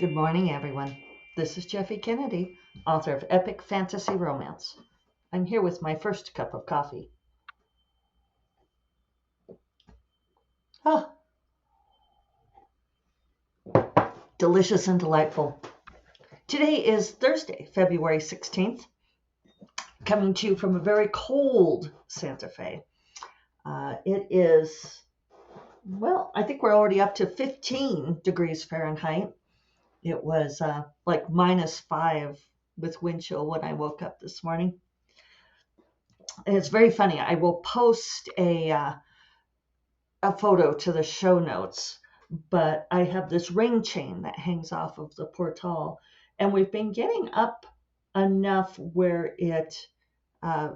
Good morning, everyone. This is Jeffy Kennedy, author of Epic Fantasy Romance. I'm here with my first cup of coffee. Ah, delicious and delightful. Today is Thursday, February 16th, coming to you from a very cold Santa Fe. It is, well, I think we're already up to 15 degrees Fahrenheit. It was like -5 with wind chill when I woke up this morning. And it's very funny. I will post a photo to the show notes, but I have this ring chain that hangs off of the portal, and we've been getting up enough where it uh,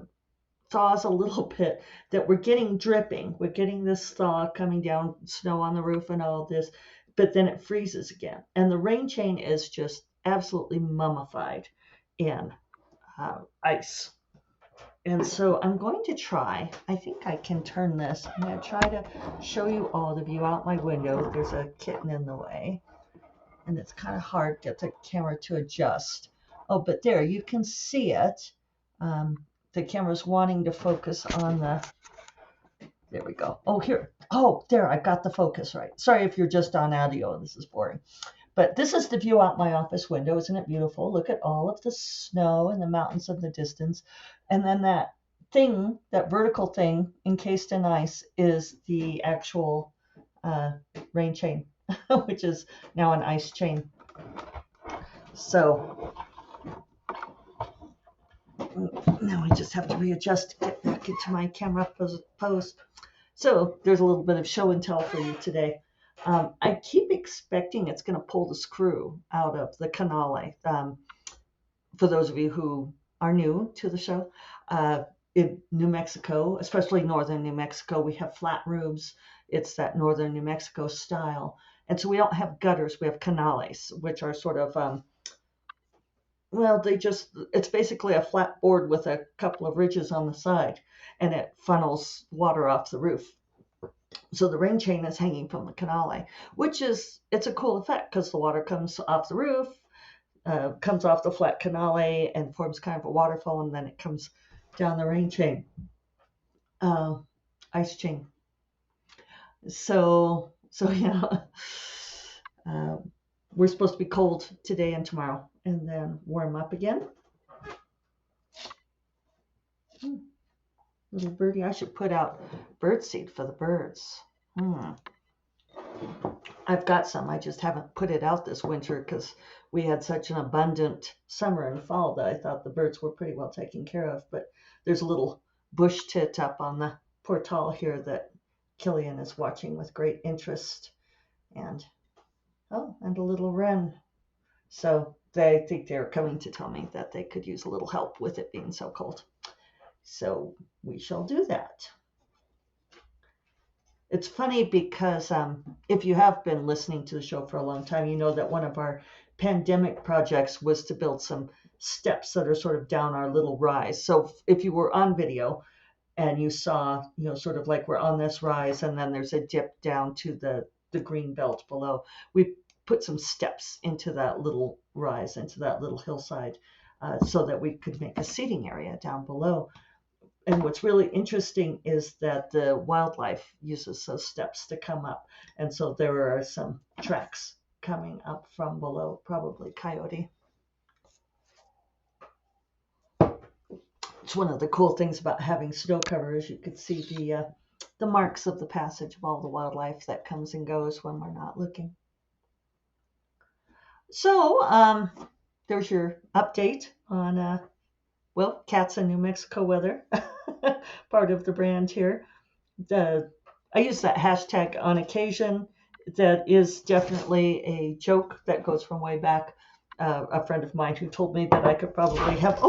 thaws a little bit that we're getting dripping. We're getting this thaw coming down, snow on the roof and all this, but then it freezes again. And the ring chain is just absolutely mummified in ice. And so I'm going to try, I think I can turn this. I'm going to try to show you all the view out my window. There's a kitten in the way, and it's kind of hard to get the camera to adjust. Oh, but there, you can see it. The camera's wanting to focus on there we go. Oh, here. Oh, there, I got the focus right. Sorry if you're just on audio, this is boring. But this is the view out my office window. Isn't it beautiful? Look at all of the snow and the mountains in the distance. And then that thing, that vertical thing encased in ice, is the actual rain chain, which is now an ice chain. So now I just have to readjust to get back into my camera pose. So there's a little bit of show and tell for you today. I keep expecting it's going to pull the screw out of the canale. For those of you who are new to the show, in New Mexico, especially northern New Mexico, we have flat roofs. It's that northern New Mexico style. And so we don't have gutters, we have canales, which are sort of, it's basically a flat board with a couple of ridges on the side, and it funnels water off the roof. So the rain chain is hanging from the canale, it's a cool effect because the water comes off the roof, comes off the flat canale and forms kind of a waterfall, and then it comes down the rain chain, ice chain. So yeah, uh, we're supposed to be cold today and tomorrow, and then warm up again. Little birdie, I should put out bird seed for the birds. I've got some. I just haven't put it out this winter because we had such an abundant summer and fall that I thought the birds were pretty well taken care of. But there's a little bush tit up on the portal here that Killian is watching with great interest. And and a little wren. So they think they're coming to tell me that they could use a little help with it being so cold. So we shall do that. It's funny because if you have been listening to the show for a long time, you know that one of our pandemic projects was to build some steps that are sort of down our little rise. So if you were on video and you saw, sort of like we're on this rise and then there's a dip down to the green belt below, we put some steps into that little rise, into that little hillside, so that we could make a seating area down below. And what's really interesting is that the wildlife uses those steps to come up. And so there are some tracks coming up from below, probably coyote. It's one of the cool things about having snow cover is you could see the marks of the passage of all the wildlife that comes and goes when we're not looking. So there's your update on cats in New Mexico weather, part of the brand here. I use that hashtag on occasion. That is definitely a joke that goes from way back. A friend of mine who told me that I could probably have,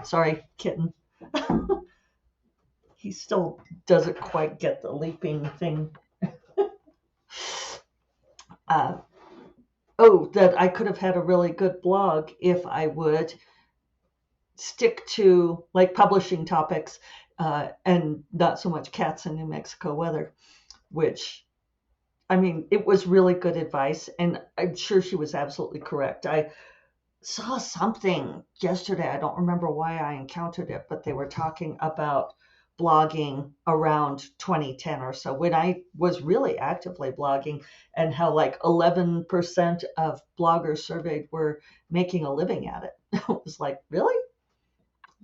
sorry, kitten. He still doesn't quite get the leaping thing. That I could have had a really good blog if I would stick to like publishing topics and not so much cats in New Mexico weather, which I mean, it was really good advice, and I'm sure she was absolutely correct. I saw something yesterday. I don't remember why I encountered it, but they were talking about blogging around 2010 or so, when I was really actively blogging, and how like 11% of bloggers surveyed were making a living at it. I was like, really?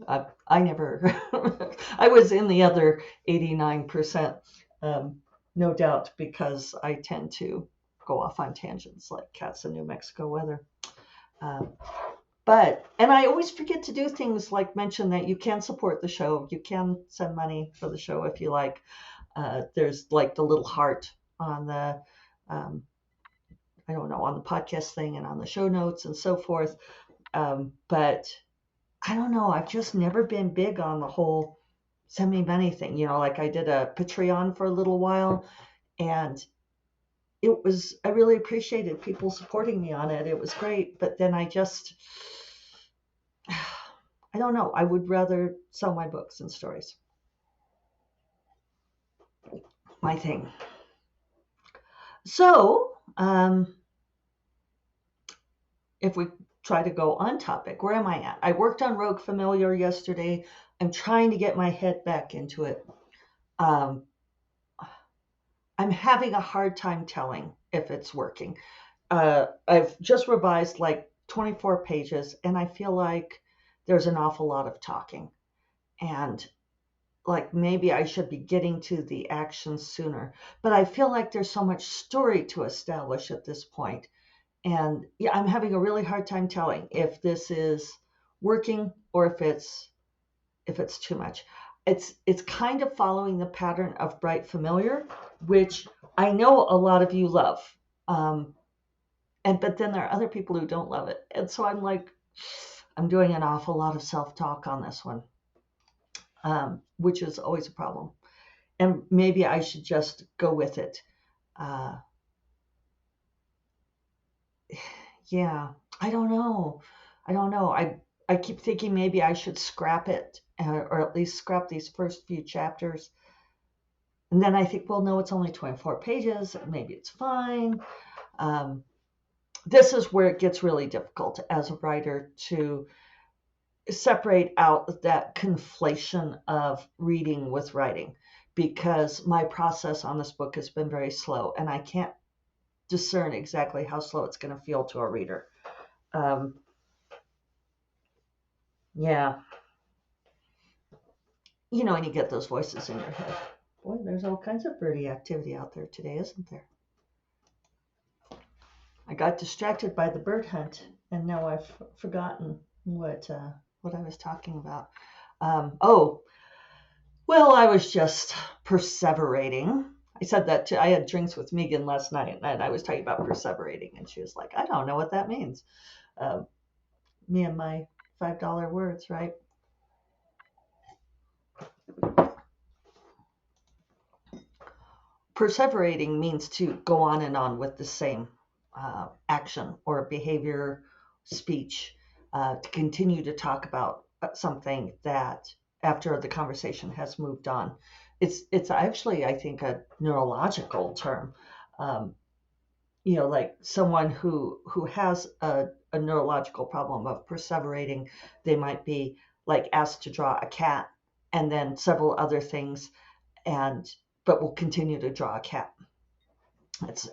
I never, I was in the other 89%, no doubt, because I tend to go off on tangents like cats in New Mexico weather. Um, and I always forget to do things like mention that you can support the show. You can send money for the show if you like. There's like the little heart on the, um, I don't know, on the podcast thing and on the show notes and so forth. But I don't know. I've just never been big on the whole send me money thing. Like I did a Patreon for a little while, and I really appreciated people supporting me on it. It was great. But then I don't know. I would rather sell my books and stories. My thing. So, if we try to go on topic, where am I at? I worked on Rogue Familiar yesterday. I'm trying to get my head back into it. I'm having a hard time telling if it's working. I've just revised like 24 pages, and I feel like there's an awful lot of talking. And like maybe I should be getting to the action sooner. But I feel like there's so much story to establish at this point. And yeah, I'm having a really hard time telling if this is working or if it's too much. It's kind of following the pattern of Bright Familiar, which I know a lot of you love. But then there are other people who don't love it. And so I'm like, I'm doing an awful lot of self-talk on this one, which is always a problem. And maybe I should just go with it. Yeah, I don't know. I keep thinking maybe I should scrap it, or at least scrap these first few chapters. And then I think, well, no, it's only 24 pages. Maybe it's fine. This is where it gets really difficult as a writer to separate out that conflation of reading with writing, because my process on this book has been very slow, and I can't discern exactly how slow it's going to feel to a reader. Yeah. And you get those voices in your head. Boy, there's all kinds of birdie activity out there today, isn't there? I got distracted by the bird hunt, and now I've forgotten what I was talking about. I was just perseverating. I said that I had drinks with Megan last night, and I was talking about perseverating, and she was like, I don't know what that means. Me and my $5 words, right? Perseverating means to go on and on with the same action or behavior, speech, to continue to talk about something that after the conversation has moved on. It's actually, I think, a neurological term. Like someone who has a neurological problem of perseverating, they might be like asked to draw a cat and then several other things, but will continue to draw a cat.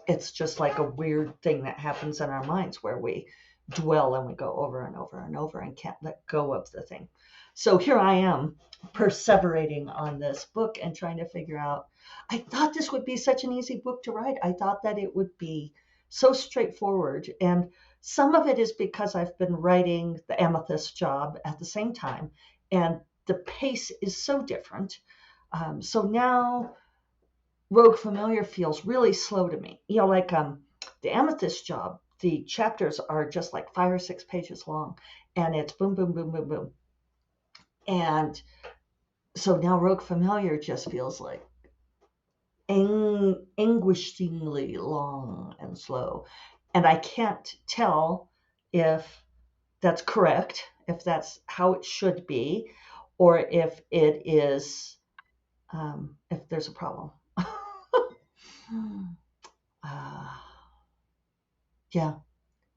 It's just like a weird thing that happens in our minds where we dwell and we go over and over and over and can't let go of the thing. So here I am perseverating on this book and trying to figure out, I thought this would be such an easy book to write. I thought that it would be so straightforward. And some of it is because I've been writing the Amethyst Job at the same time, and the pace is so different. So now Rogue Familiar feels really slow to me. Like the Amethyst Job, the chapters are just like 5 or 6 pages long, and it's boom, boom, boom, boom, boom. And so now Rogue Familiar just feels like anguishingly long and slow. And I can't tell if that's correct, if that's how it should be, or if it is, if there's a problem. Yeah,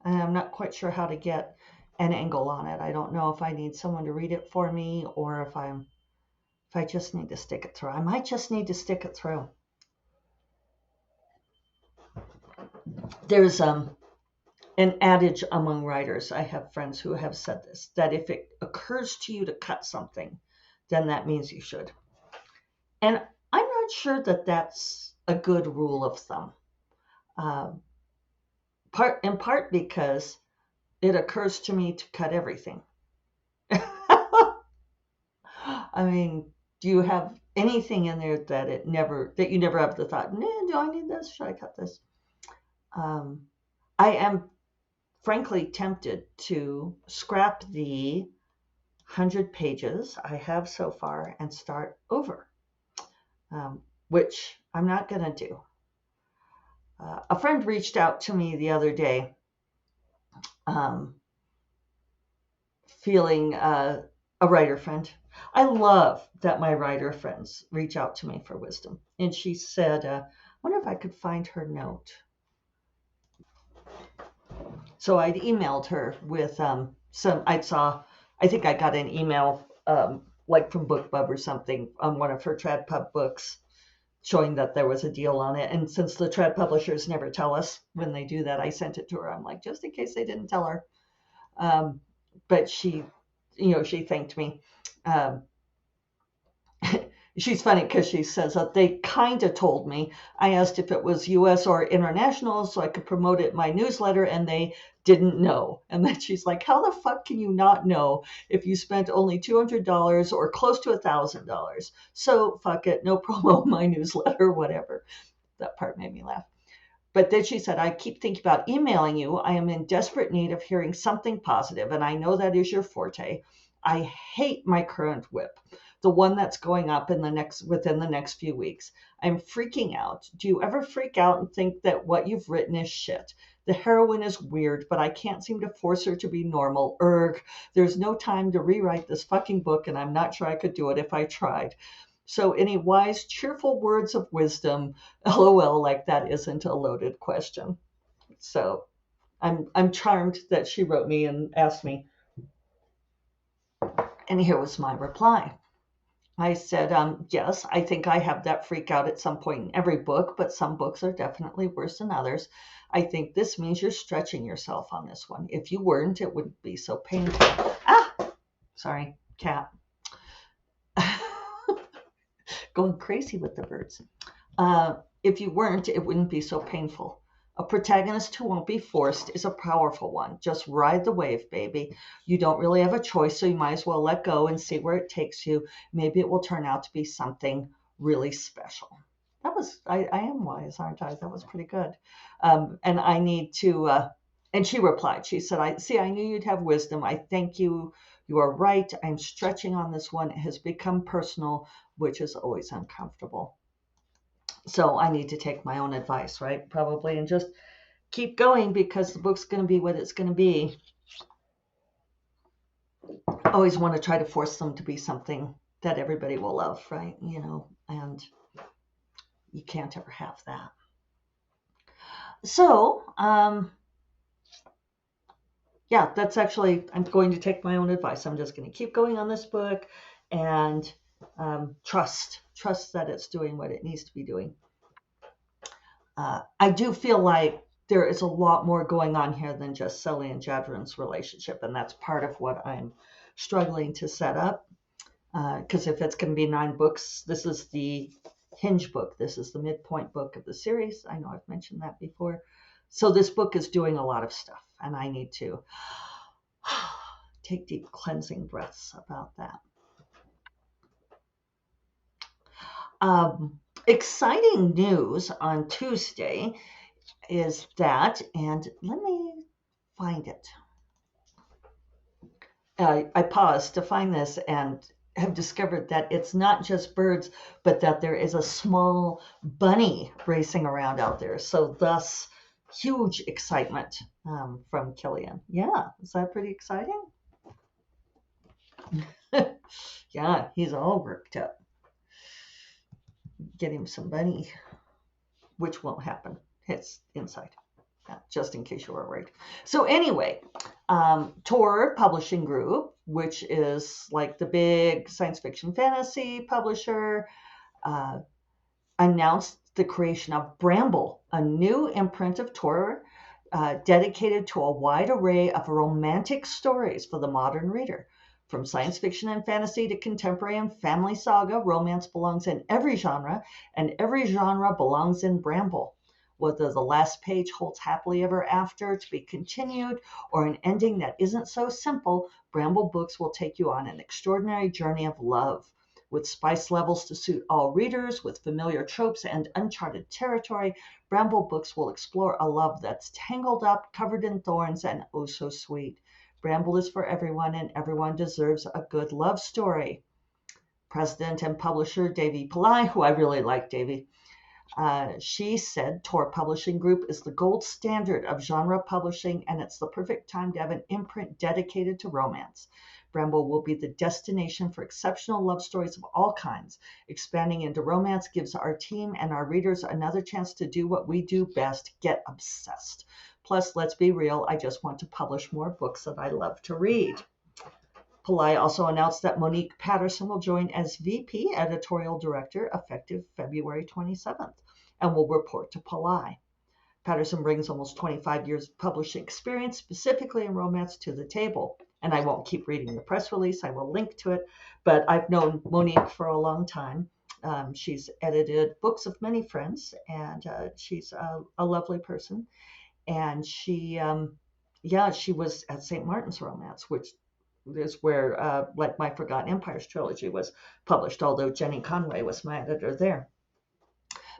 and I'm not quite sure how to get an angle on it. I don't know if I need someone to read it for me or if I just need to stick it through. I might just need to stick it through. There's an adage among writers. I have friends who have said this, that if it occurs to you to cut something, then that means you should. And I'm not sure that that's a good rule of thumb. In part because it occurs to me to cut everything. I mean, do you have anything in there that you never have the thought, do I need this? Should I cut this? I am frankly tempted to scrap the 100 pages I have so far and start over, which I'm not going to do. A friend reached out to me the other day, feeling a writer friend. I love that my writer friends reach out to me for wisdom. And she said, I wonder if I could find her note. So I'd emailed her with I think I got an email like from BookBub or something on one of her trad pub books showing that there was a deal on it. And since the trad publishers never tell us when they do that, I sent it to her. I'm like, just in case they didn't tell her. But she thanked me. She's funny because she says that they kind of told me. I asked if it was US or international so I could promote it in my newsletter, and they didn't know. And then she's like, how the fuck can you not know if you spent only $200 or close to $1,000? So fuck it, no promo in my newsletter, whatever. That part made me laugh. But then she said, I keep thinking about emailing you. I am in desperate need of hearing something positive, and I know that is your forte. I hate my current whip, the one that's going up within the next few weeks. I'm freaking out. Do you ever freak out and think that what you've written is shit? The heroine is weird, but I can't seem to force her to be normal. Erg, there's no time to rewrite this fucking book, and I'm not sure I could do it if I tried. So any wise, cheerful words of wisdom? LOL, like that isn't a loaded question. So I'm charmed that she wrote me and asked me. And here was my reply. I said, yes, I think I have that freak out at some point in every book, but some books are definitely worse than others. I think this means you're stretching yourself on this one. If you weren't, it wouldn't be so painful. Sorry, cat. Going crazy with the birds. If you weren't, it wouldn't be so painful. A protagonist who won't be forced is a powerful one. Just ride the wave, baby. You don't really have a choice, so you might as well let go and see where it takes you. Maybe it will turn out to be something really special. I am wise, aren't I? That was pretty good. And I need to, and she replied, she said, I knew you'd have wisdom. I thank you. You are right. I'm stretching on this one. It has become personal, which is always uncomfortable. So I need to take my own advice, right? Probably, and just keep going because the book's going to be what it's going to be. I always want to try to force them to be something that everybody will love, right? And you can't ever have that. So, yeah, that's actually, I'm going to take my own advice. I'm just going to keep going on this book and trust that it's doing what it needs to be doing. I do feel like there is a lot more going on here than just Sully and Jadrin's relationship, and that's part of what I'm struggling to set up. Because if it's going to be 9 books, this is the hinge book. This is the midpoint book of the series. I know I've mentioned that before. So this book is doing a lot of stuff, and I need to take deep cleansing breaths about that. Exciting news on Tuesday is that, and let me find it. I paused to find this and have discovered that it's not just birds, but that there is a small bunny racing around out there. So thus, huge excitement from Killian. Yeah, is that pretty exciting? Yeah, he's all worked up. Get him some bunny, which won't happen. It's inside. just in case you were worried. So anyway, Tor Publishing Group, which is like the big science fiction fantasy publisher, announced the creation of Bramble, a new imprint of Tor dedicated to a wide array of romantic stories for the modern reader. From science fiction and fantasy to contemporary and family saga, romance belongs in every genre, and every genre belongs in Bramble. Whether the last page holds happily ever after to be continued or an ending that isn't so simple, Bramble books will take you on an extraordinary journey of love. With spice levels to suit all readers, with familiar tropes and uncharted territory, Bramble books will explore a love that's tangled up, covered in thorns, and oh so sweet. Bramble is for everyone, and everyone deserves a good love story. President and publisher Davy Pillai, who I really like, Davy, she said Tor Publishing Group is the gold standard of genre publishing, and it's the perfect time to have an imprint dedicated to romance. Bramble will be the destination for exceptional love stories of all kinds. Expanding into romance gives our team and our readers another chance to do what we do best, get obsessed. Plus, let's be real, I just want to publish more books that I love to read. Pillai also announced that Monique Patterson will join as VP Editorial Director effective February 27th and will report to Pillai. Patterson brings almost 25 years of publishing experience, specifically in romance, to the table. And I won't keep reading the press release. I will link to it. But I've known Monique for a long time. She's edited books of many friends, and she's a lovely person. And she was at St. Martin's Romance, which is where like My Forgotten Empires trilogy was published, although Jenny Conway was my editor there.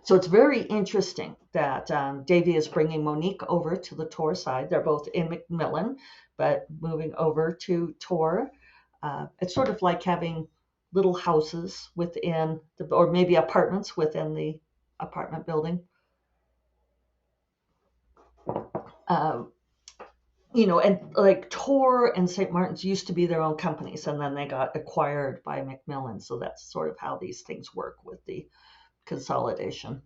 So it's very interesting that Davy is bringing Monique over to the Tor side. They're both in Macmillan, but moving over to Tor. It's sort of like having little houses within, or maybe apartments within the apartment building. And like Tor and St. Martin's used to be their own companies, and then they got acquired by Macmillan. So that's sort of how these things work with the consolidation.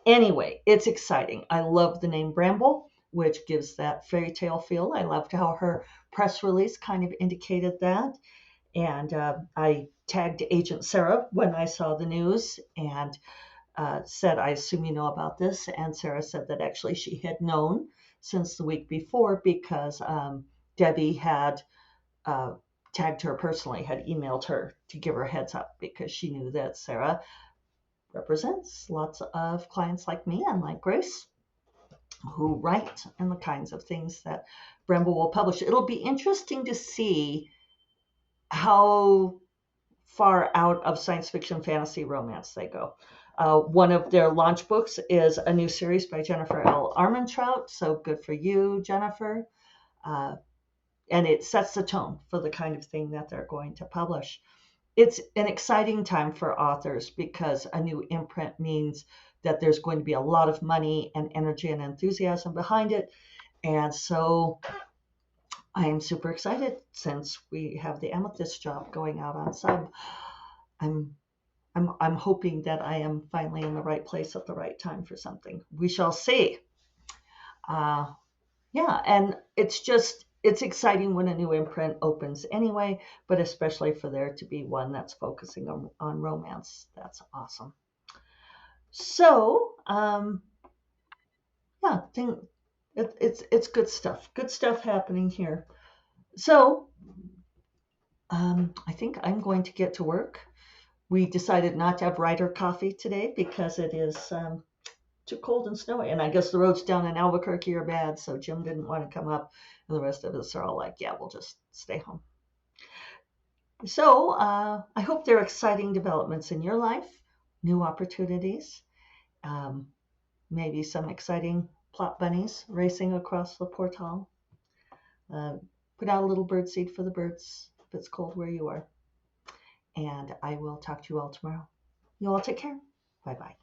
Anyway, it's exciting. I love the name Bramble, which gives that fairy tale feel. I loved how her press release kind of indicated that. And I tagged Agent Sarah when I saw the news and said, I assume you know about this. And Sarah said that actually she had known since the week before because Debbie had tagged her personally, had emailed her to give her a heads up because she knew that Sarah represents lots of clients like me and like Grace who write and the kinds of things that Bramble will publish. It'll be interesting to see how far out of science fiction, fantasy, romance they go. One of their launch books is a new series by Jennifer L. Armentrout, so good for you, Jennifer. And it sets the tone for the kind of thing that they're going to publish. It's an exciting time for authors because a new imprint means that there's going to be a lot of money and energy and enthusiasm behind it. And so I am super excited since we have the Amethyst job going out on sub. I'm hoping that I am finally in the right place at the right time for something. We shall see. And it's exciting when a new imprint opens anyway, but especially for there to be one that's focusing on romance. That's awesome. So, it's good stuff. Good stuff happening here. So, I think I'm going to get to work. We decided not to have writer coffee today because it is too cold and snowy. And I guess the roads down in Albuquerque are bad, so Jim didn't want to come up. And the rest of us are all like, yeah, we'll just stay home. So I hope there are exciting developments in your life, new opportunities, maybe some exciting plot bunnies racing across the portal. Put out a little bird seed for the birds if it's cold where you are. And I will talk to you all tomorrow. You all take care. Bye-bye.